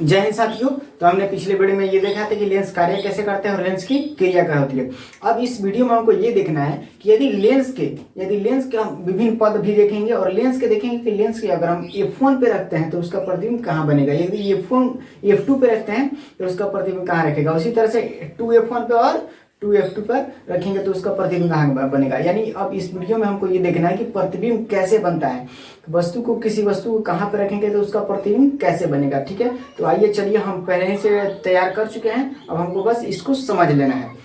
जय हिंद साथियों। तो हमने पिछले वीडियो में ये देखा था कि लेंस कार्य कैसे करते हैं और लेंस की क्रिया क्या होती है। अब इस वीडियो में हमको ये देखना है कि यदि लेंस के हम विभिन्न पद भी देखेंगे और लेंस के देखेंगे कि लेंस के अगर हम F1 पे रखते हैं तो उसका प्रतिबिंब कहाँ बनेगा, यदि F2 पे रखते हैं तो उसका प्रतिबिंब कहाँ रखेगा, उसी तरह से 2F1 पे और 2F2 पर रखेंगे तो उसका प्रतिबिंब कहाँ बनेगा। यानी अब इस वीडियो में हमको ये देखना है कि प्रतिबिंब कैसे बनता है, किसी वस्तु को कहाँ पर रखेंगे तो उसका प्रतिबिंब कैसे बनेगा। ठीक है, तो आइए चलिए, हम पहले से तैयार कर चुके हैं, अब हमको बस इसको समझ लेना है।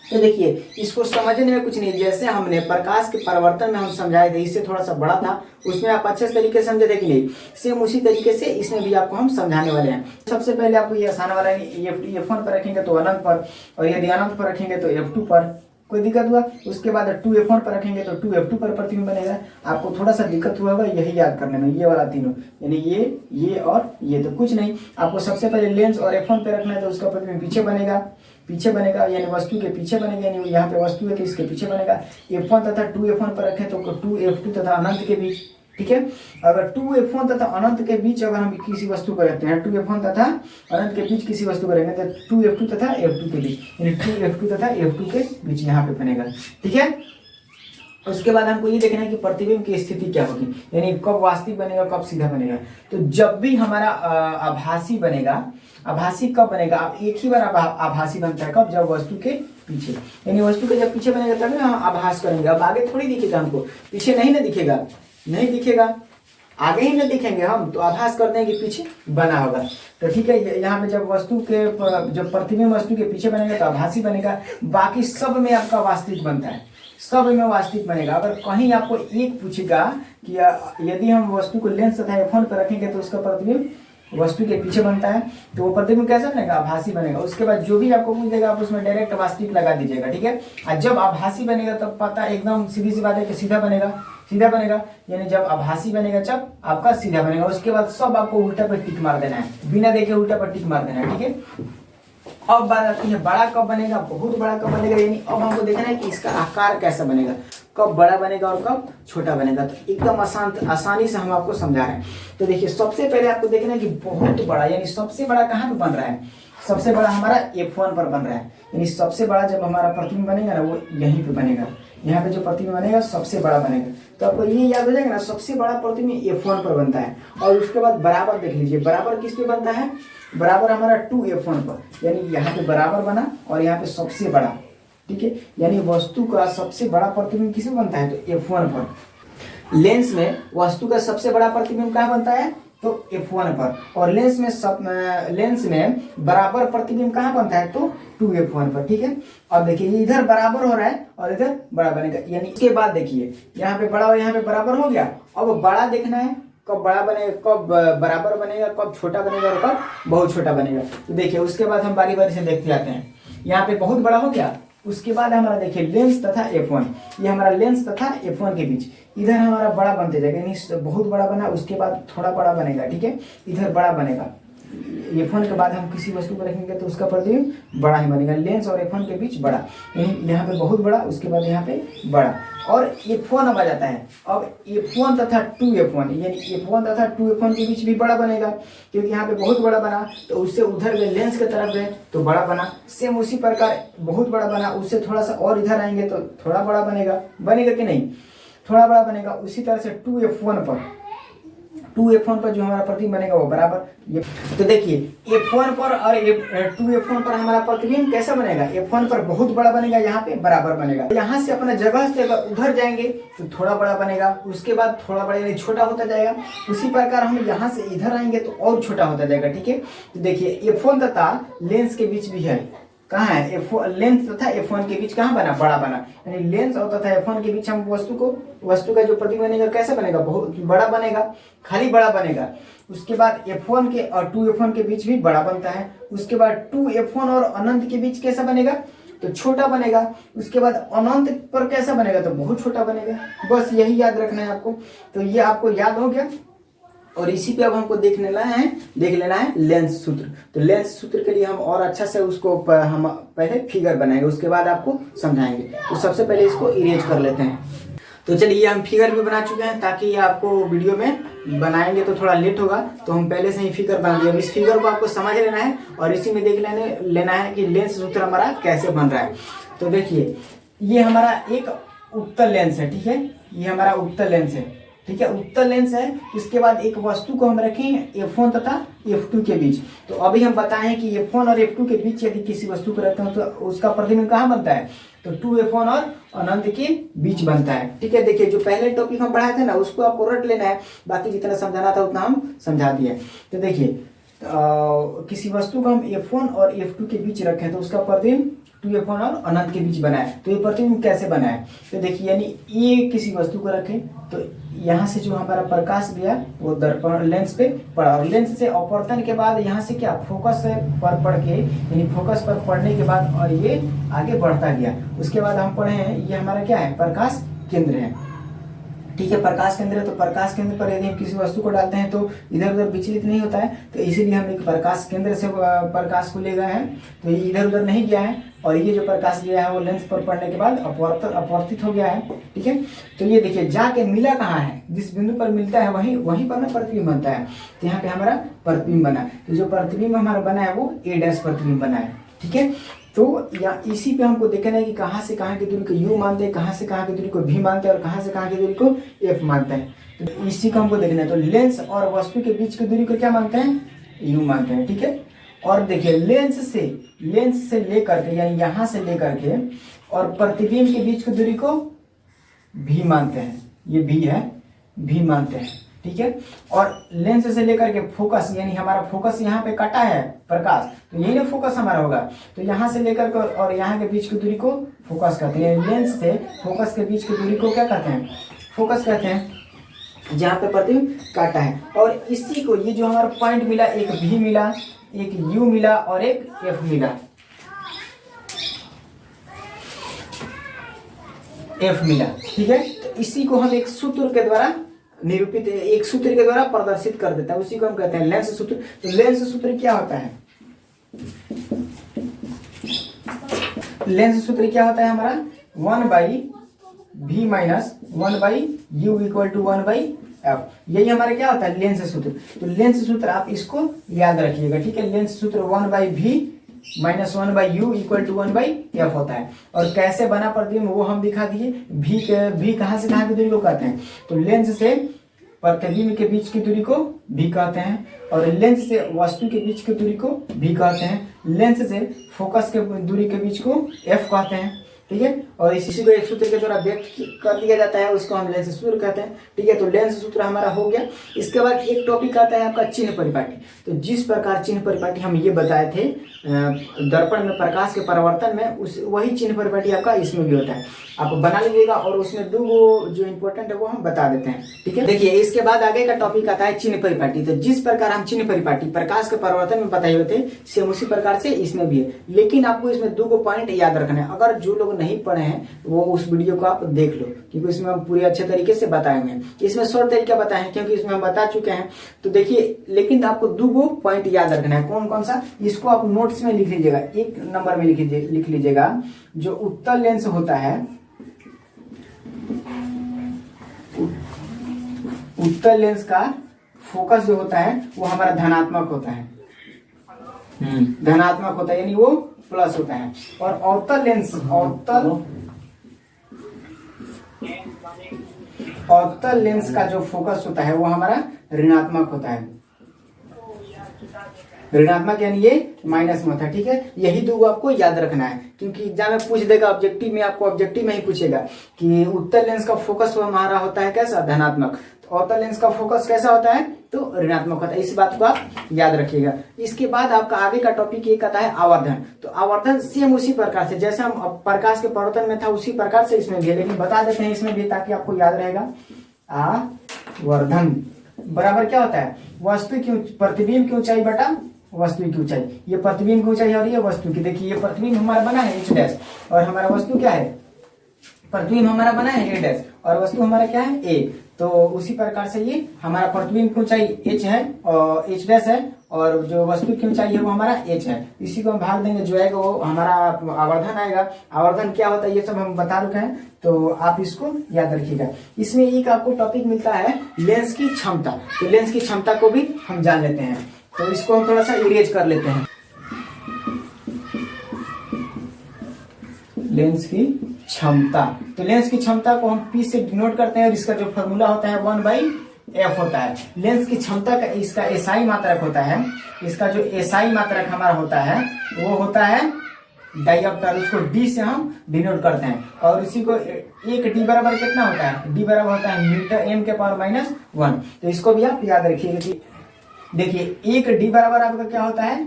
तो देखिए, इसको समझने में कुछ नहीं, जैसे हमने प्रकाश के परावर्तन में हम समझाए थे, इससे थोड़ा सा बड़ा था, उसमें आप अच्छे तरीके से समझे थे कि नहीं, सेम उसी तरीके से इसमें भी आपको हम समझाने वाले हैं। सबसे पहले आपको ये आसान वाला है, F1 पर रखेंगे तो अनंत पर, और यदि अनंत पर रखेंगे तो F2 पर, कोई दिक्कत हुआ। उसके बाद 2F1 पर रखेंगे तो 2F2 पर प्रतिबिंब बनेगा। आपको थोड़ा सा दिक्कत हुआ होगा यही याद करने में, ये वाला तीनों, यानी ये और ये, तो कुछ नहीं, आपको सबसे पहले लेंस और F1 पे रखना है तो उसका प्रतिबिंब पीछे बनेगा, यानी वस्तु के पीछे बनेगा, यानी यहाँ पे वस्तु है तो इसके पीछे बनेगा। F1 तथा 2F1 पर रखें तो 2F2 तथा अनंत के बीच। ठीक है, अगर 2F1 तथा अनंत के बीच अगर हम किसी वस्तु को रखते हैं, 2F1 तथा अनंत के बीच किसी वस्तु को रखेंगे तो 2F2 तथा F2 के बीच, यानी 2F2 तथा F2 के बीच यहाँ पे बनेगा। ठीक है, उसके बाद हमको ये देखना है कि प्रतिबिंब की स्थिति क्या होगी, यानी कब वास्तविक बनेगा, कब सीधा बनेगा। तो जब भी हमारा आभासी बनेगा, आभासी कब बनेगा, अब एक ही बार आभासी बनता है, कब, जब वस्तु के पीछे, यानी वस्तु के जब पीछे बनेगा तभी हम आभास करेंगे। अब आगे थोड़ी दिखेगा, हमको पीछे नहीं दिखेगा, आगे ही न दिखेंगे हम, तो आभास करते हैं कि पीछे बना होगा। तो ठीक है, यहाँ पे जब प्रतिबिंब वस्तु के पीछे बनेगा तो आभासी बनेगा, बाकी सब में आपका वास्तविक बनता है, सब में वास्तविक बनेगा। अगर कहीं आपको एक पूछेगा कि यदि हम वस्तु को लेंस तथा F1 पर रखेंगे तो उसका प्रतिबिंब वस्तु के पीछे बनता है, तो वो प्रतिबिंब कैसा बनेगा, आभासी बनेगा। उसके बाद जो भी आपको पूछ देगा आप उसमें डायरेक्ट वास्तविक लगा दीजिएगा। ठीक है, और जब आभासी बनेगा तब पता एकदम सीधी सी बात है कि सीधा बनेगा, यानी जब आभासी बनेगा जब आपका सीधा बनेगा। उसके बाद सब आपको उल्टा पर टिक मार देना है, बिना देखे उल्टा पर टिक मार देना है। ठीक है, अब बात आती है बड़ा कब बनेगा, बहुत बड़ा कब बनेगा, यानी अब हमको देखना है कि इसका आकार कैसा बनेगा, कब बड़ा बनेगा और कब छोटा बनेगा। तो एकदम आसानी से हम आपको समझा रहे हैं। तो देखिए, सबसे पहले आपको देखना है कि बहुत बड़ा, यानी सबसे बड़ा कहाँ पे बन रहा है, सबसे बड़ा हमारा F1 पर बन रहा है, यानी सबसे बड़ा जब हमारा प्रतिबिंब बनेगा ना वो यहीं पे बनेगा, यहाँ पे जो प्रतिबिंब बनेगा सबसे बड़ा बनेगा। तो आपको ये याद हो जाएगा ना, सबसे बड़ा प्रतिबिंब F1 पर बनता है। और उसके बाद बराबर देख लीजिए, बराबर किस पे बनता है, बराबर हमारा 2F1 पर, यानी यहाँ पे बराबर बना और यहाँ पे सबसे बड़ा। ठीक है, यानी वस्तु का सबसे बड़ा प्रतिबिंब किस में बनता है, तो F1 पर। लेंस में वस्तु का सबसे बड़ा प्रतिबिंब कहाँ बनता है, तो F1 पर, और लेंस में बराबर प्रतिबिंब कहाँ बनता है, तो 2F1 पर। ठीक है, अब देखिए इधर बराबर हो रहा है और इधर बड़ा बनेगा, यानी इसके बाद देखिए यहाँ पे बड़ा और यहाँ पे बराबर हो गया। अब बड़ा देखना है, कब बड़ा बनेगा, कब बराबर बनेगा, कब छोटा बनेगा और कब बहुत छोटा बनेगा। तो देखिए उसके बाद हम बारी बारी से देखते जाते हैं। यहाँ पे बहुत बड़ा हो गया, उसके बाद हमारा देखिए लेंस तथा F1, ये हमारा लेंस तथा F1 के बीच, इधर हमारा बड़ा बनते जाएगा, यानी बहुत बड़ा बना, उसके बाद थोड़ा बड़ा बनेगा। ठीक है, इधर बड़ा बनेगा, F1 के बाद हम किसी वस्तु को रखेंगे तो उसका प्रतिबिंब बड़ा ही बनेगा, लेंस और F1 के बीच बड़ा, यानी यहाँ पे बहुत बड़ा, उसके बाद यहाँ पे बड़ा, और F1 अब आ जाता है। अब F1 तथा 2F1, यानी F1 तथा 2F1 के बीच भी बड़ा बनेगा, क्योंकि यहाँ पे बहुत बड़ा बना तो उससे उधर गए लेंस की तरफ गए तो बड़ा बना। सेम उसी प्रकार बहुत बड़ा बना, उससे थोड़ा सा और इधर आएंगे तो थोड़ा बड़ा बनेगा कि नहीं, थोड़ा बड़ा बनेगा। उसी तरह से 2F1 पर जो हमारा प्रतिबिंब बनेगा वो बराबर। ये तो देखिए F1 पर और 2F1 पर हमारा प्रतिबिंब कैसा बनेगा, F1 पर बहुत बड़ा बनेगा, यहाँ पे बराबर बनेगा। यहाँ से अपना जगह से अगर उधर जाएंगे तो थोड़ा बड़ा बनेगा, उसके बाद थोड़ा बड़ा यानी छोटा होता जाएगा। उसी प्रकार हम यहाँ से इधर आएंगे तो और छोटा होता जाएगा। ठीक है, तो देखिए F1 तथा लेंस के बीच भी है, कहाँ है, लेंस तथा F1 के बीच कहाँ बना, बड़ा बना, यानी लेंस और तथा F1 के बीच हम वस्तु का जो प्रतिबिंब बनेगा कैसा बनेगा, बहुत बड़ा बनेगा, खाली बड़ा बनेगा। उसके बाद F1 के और 2F1 के बीच भी बड़ा बनता है। उसके बाद 2F1 और अनंत के बीच कैसा बनेगा, तो छोटा बनेगा। उसके बाद अनंत पर कैसा बनेगा, तो बहुत छोटा बनेगा। बस यही याद रखना है आपको। तो ये आपको याद हो गया, और इसी पे अब हमको देख लेना है लेंस सूत्र। तो लेंस सूत्र के लिए हम और अच्छा से उसको हम पहले फिगर बनाएंगे, उसके बाद आपको समझाएंगे। तो सबसे पहले इसको इरेज कर लेते हैं। तो चलिए हम फिगर भी बना चुके हैं, ताकि आपको वीडियो में बनाएंगे तो थोड़ा लेट होगा, तो हम पहले से ही फिगर बना दिए। अब इस फिगर को आपको समझ लेना है और इसी में देख लेना है कि लेंस सूत्र हमारा कैसे बन रहा है। तो देखिए ये हमारा एक उत्तल लेंस है, ठीक है, ये हमारा उत्तल लेंस है, ठीक है, उत्तल लेंस है। इसके बाद एक वस्तु को हम रखें F1 तथा F2 के बीच। तो अभी हम बताएं कि F1 और F2 के बीच यदि किसी वस्तु को रखते हैं तो उसका प्रतिबिंब कहाँ बनता है, तो 2F1 और अनंत के बीच बनता है, ठीक है। देखिए जो पहले टॉपिक हम पढ़ाए थे ना, उसको आपको रट लेना है, बाकी जितना समझाना था उतना हम समझा दिए। तो देखिए किसी वस्तु को हम F1 और F2 के बीच रखें तो उसका प्रतिबिंब 2F1 और अनंत के बीच बना है। तो ये प्रतिबिंब कैसे बना है, तो देखिए यानी ये किसी वस्तु को रखें तो यहाँ से जो हमारा प्रकाश गया वो दर्पण लेंस पे पड़ा, और लेंस से अपवर्तन के बाद यहाँ से क्या फोकस पर पड़ के, यानी फोकस पर पड़ने के बाद और ये आगे बढ़ता गया। उसके बाद हम पढ़े हैं ये हमारा क्या है, प्रकाश केंद्र है, ठीक है, प्रकाश केंद्र है। तो प्रकाश केंद्र पर यदि हम किसी वस्तु को डालते हैं तो इधर उधर विचलित नहीं होता है, तो इसीलिए हम एक प्रकाश केंद्र से प्रकाश को ले गए हैं, तो ये इधर उधर नहीं गया है, और ये जो प्रकाश गया है वो लेंस पर पड़ने के बाद अपवर्तित हो गया है, ठीक है। तो ये देखिए जाके मिला कहाँ है, जिस बिंदु पर मिलता है वहीं पर ना प्रतिबिंब बनता है। तो यहाँ पे हमारा प्रतिबिंब बना, तो जो प्रतिबिंब हमारा बना है वो A' प्रतिबिंब बना है, ठीक है। तो या इसी पे हमको देखना है कि कहाँ से कहाँ की दूरी को U मानते हैं, कहाँ से कहाँ की दूरी को V मानते हैं, और कहाँ से कहाँ की दूरी को F मानते हैं। तो इसी को हमको देखना है। तो लेंस और वस्तु के बीच की दूरी को क्या मानते हैं, U मानते हैं, ठीक है। और देखिए लेंस से लेकर के, यानी यहाँ से लेकर के और प्रतिबिंब के बीच की दूरी को V मानते हैं, ये V है, V मानते हैं, ठीक है। और लेंस से लेकर के फोकस, यानी हमारा फोकस यहाँ पे कटा है प्रकाश, तो यही ना फोकस हमारा होगा। तो यहाँ से लेकर के और यहाँ के बीच की दूरी को फोकस कहते हैं। लेंस से फोकस के बीच की दूरी को क्या कहते हैं, फोकस कहते हैं, जहाँ पे प्रतिबिंब काटा है। और इसी को ये जो हमारा पॉइंट मिला, एक V मिला, एक U मिला और एक F मिला, F मिला, ठीक है। तो इसी को हम एक सूत्र के द्वारा निरूपित, एक सूत्र के द्वारा प्रदर्शित कर देता है, उसी को हम कहते हैं लेंस सूत्र। तो लेंस सूत्र क्या होता है, लेंस सूत्र क्या होता है हमारा 1/V minus 1/U equal to 1/F, यही हमारा क्या होता है लेंस सूत्र। तो लेंस सूत्र आप इसको याद रखिएगा, ठीक है। लेंस सूत्र 1/V minus 1/U equal to 1/F होता है। और कैसे बना प्रतिबिंब वो हम दिखा दिए। V कहाँ से कहाँ की दूरी को कहते हैं, तो लेंस से प्रतिबिंब के बीच की दूरी को V कहते हैं, और लेंस से वस्तु के बीच की दूरी को V कहते हैं, लेंस से फोकस के दूरी के बीच को F कहते हैं, ठीक है। और इसी को एक सूत्र के द्वारा व्यक्त कर दिया जाता है, उसको हम लेंस सूत्र कहते हैं, ठीक है। तो लेंस सूत्र हमारा हो गया। इसके बाद एक टॉपिक आता है आपका चिन्ह परिपाटी। तो जिस प्रकार चिन्ह परिपाटी हम ये बताए थे दर्पण में प्रकाश के परावर्तन में, उस वही चिन्ह परिपाटी आपका इसमें भी होता है। आप बना लीजिएगा, और उसमें दो जो इम्पोर्टेंट है वो हम बता देते हैं, ठीक है। देखिए इसके बाद आगे का टॉपिक आता है चिन्ह परिपाटी। तो जिस प्रकार हम चिन्ह परिपाटी प्रकाश के परावर्तन में बताए हुए थे, सेम उसी प्रकार से इसमें भी है। लेकिन आपको इसमें दो पॉइंट याद रखना है। अगर जो लोग नहीं पढ़े हैं वो उस वीडियो को आप देख लो, क्योंकि इसमें हम पूरे अच्छे तरीके से बताए हुए हैं। इसमें शॉर्ट तरीका बताए हैं क्योंकि इसमें हम बता चुके हैं। तो देखिए, लेकिन आपको दो पॉइंट याद रखना है। कौन कौन सा, इसको आप नोट्स में लिख लीजिएगा, एक नंबर में लिख लीजिएगा। जो उत्तल लेंस होता है, उत्तल लेंस का फोकस जो होता है वो हमारा धनात्मक होता है, धनात्मक होता है, यानी वो प्लस होता है। और अवतल लेंस, अवतल लेंस का जो फोकस होता है वो हमारा ऋणात्मक होता है, ऋणात्मक, यानी ये माइनस में होता है, ठीक है। यही दो आपको याद रखना है, क्योंकि एग्जाम में पूछ देगा ऑब्जेक्टिव में, आपको ऑब्जेक्टिव में ही पूछेगा कि उत्तल लेंस का फोकस हमारा होता है कैसा, धनात्मक। तो अवतल लेंस का फोकस कैसा होता है, तो ऋणात्मक होता है। इस बात को आप याद रखिएगा। इसके बाद आपका आगे का टॉपिक एक आता है आवर्धन। तो आवर्धन सेम उसी प्रकार से जैसे हम प्रकाश के परावर्तन में था उसी प्रकार से इसमें भी, लेकिन बता देते हैं इसमें भी ताकि आपको याद रहेगा। आवर्धन बराबर क्या होता है, वस्तु की प्रतिबिंब की ऊंचाई बटा वस्तु की ऊंचाई। ये प्रतिबिंब की ऊंचाई और ये वस्तु की। देखिए ये प्रतिबिंब हमारा बना है H' और हमारा वस्तु क्या है, प्रतिबिंब हमारा बना है A' और वस्तु हमारा क्या है A। तो उसी प्रकार से ये हमारा प्रतिबिंब की ऊंचाई h है और h डैश है, और जो वस्तु की ऊंचाई है वो हमारा h है। इसी को हम भाग देंगे, जो आएगा वो हमारा आवर्धन आएगा। आवर्धन क्या होता है ये सब हम बता रखे हैं, तो आप इसको याद रखिएगा। इसमें एक आपको टॉपिक मिलता है लेंस की क्षमता, तो लेंस की क्षमता को भी हम जान लेते हैं। तो इसको हम थोड़ा सा इरेज कर लेते हैं। लेंस की क्षमता, तो लेंस की क्षमता को हम P से डिनोट करते हैं, और इसका जो फॉर्मूला होता है 1/f होता है। लेंस की क्षमता का इसका एसआई मात्रक होता है, इसका जो एसआई मात्रक हमारा होता है वो होता है डायोप्टर, उसको D से हम डिनोट करते हैं। और इसी को एक D बराबर कितना होता है, D बराबर होता है मीटर m के पावर -1। तो इसको भी आप याद रखिएगा कि देखिए एक D बराबर आपका क्या होता है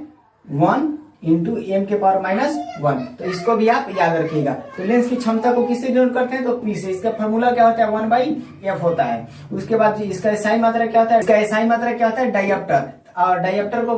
1 इंटू m के पावर -1, तो इसको भी आप याद रखिएगा। तो लेंस की क्षमता को किससे डिनोट करते हैं, तो P से। इसका फॉर्मूला क्या होता है 1/f होता है। उसके बाद इसका एसआई मात्रा क्या होता है, इसका एसआई मात्रा क्या होता है डायोप्टर, और डायोप्टर को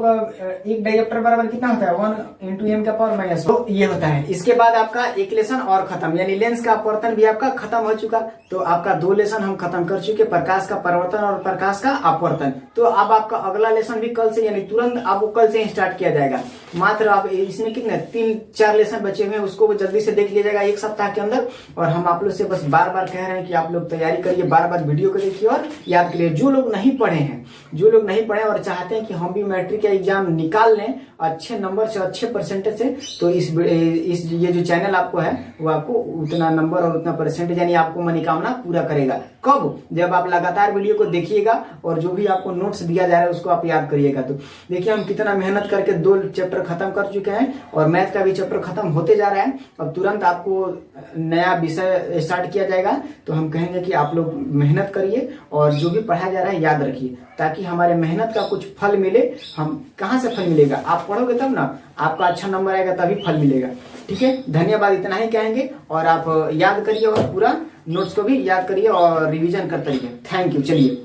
एक डायोप्टर बराबर कितना होता है 1 इंटू m का पावर -1, तो ये होता है। इसके बाद आपका एक लेसन और खत्म, यानी लेंस का अपवर्तन भी आपका खत्म हो चुका। तो आपका 2 लेसन हम खत्म कर चुके, प्रकाश का परावर्तन और प्रकाश का अपवर्तन। तो अब आपका अगला लेसन भी कल से, यानी तुरंत आपको कल से स्टार्ट किया जाएगा। मात्र आप इसमें कितने 3-4 लेसन बचे हुए हैं, उसको जल्दी से देख लिया जाएगा 1 सप्ताह के अंदर। और हम आप लोग से बस बार बार कह रहे हैं कि आप लोग तैयारी करिए, बार बार वीडियो को देखिए और याद करिए। जो लोग नहीं पढ़े हैं, जो लोग नहीं पढ़े और चाहते हैं कि हम भी मैट्रिक का एग्जाम निकाल लें अच्छे नंबर से, अच्छे परसेंटेज से, तो इस ये जो चैनल आपको है वो आपको उतना नंबर और उतना परसेंटेज, यानी आपको मनोकामना पूरा करेगा। कब, जब आप लगातार वीडियो को देखिएगा और जो भी आपको नोट्स दिया जा रहा है उसको आप याद करिएगा। तो देखिए हम कितना मेहनत करके 2 चैप्टर खत्म कर चुके हैं, और मैथ का भी चैप्टर खत्म होते जा रहा है। अब तुरंत आपको नया विषय स्टार्ट किया जाएगा। तो हम कहेंगे कि आप लोग मेहनत करिए और जो भी पढ़ाया जा रहा है याद रखिए, ताकि हमारे मेहनत का कुछ फल मिले। हम कहाँ से फल मिलेगा, आप पढ़ोगे तब ना, आपका अच्छा नंबर आएगा तभी फल मिलेगा। ठीक है, धन्यवाद, इतना ही कहेंगे। और आप याद करिए और पूरा नोट्स को भी याद करिए और रिवीजन करते रहिए। Thank you. चलिए।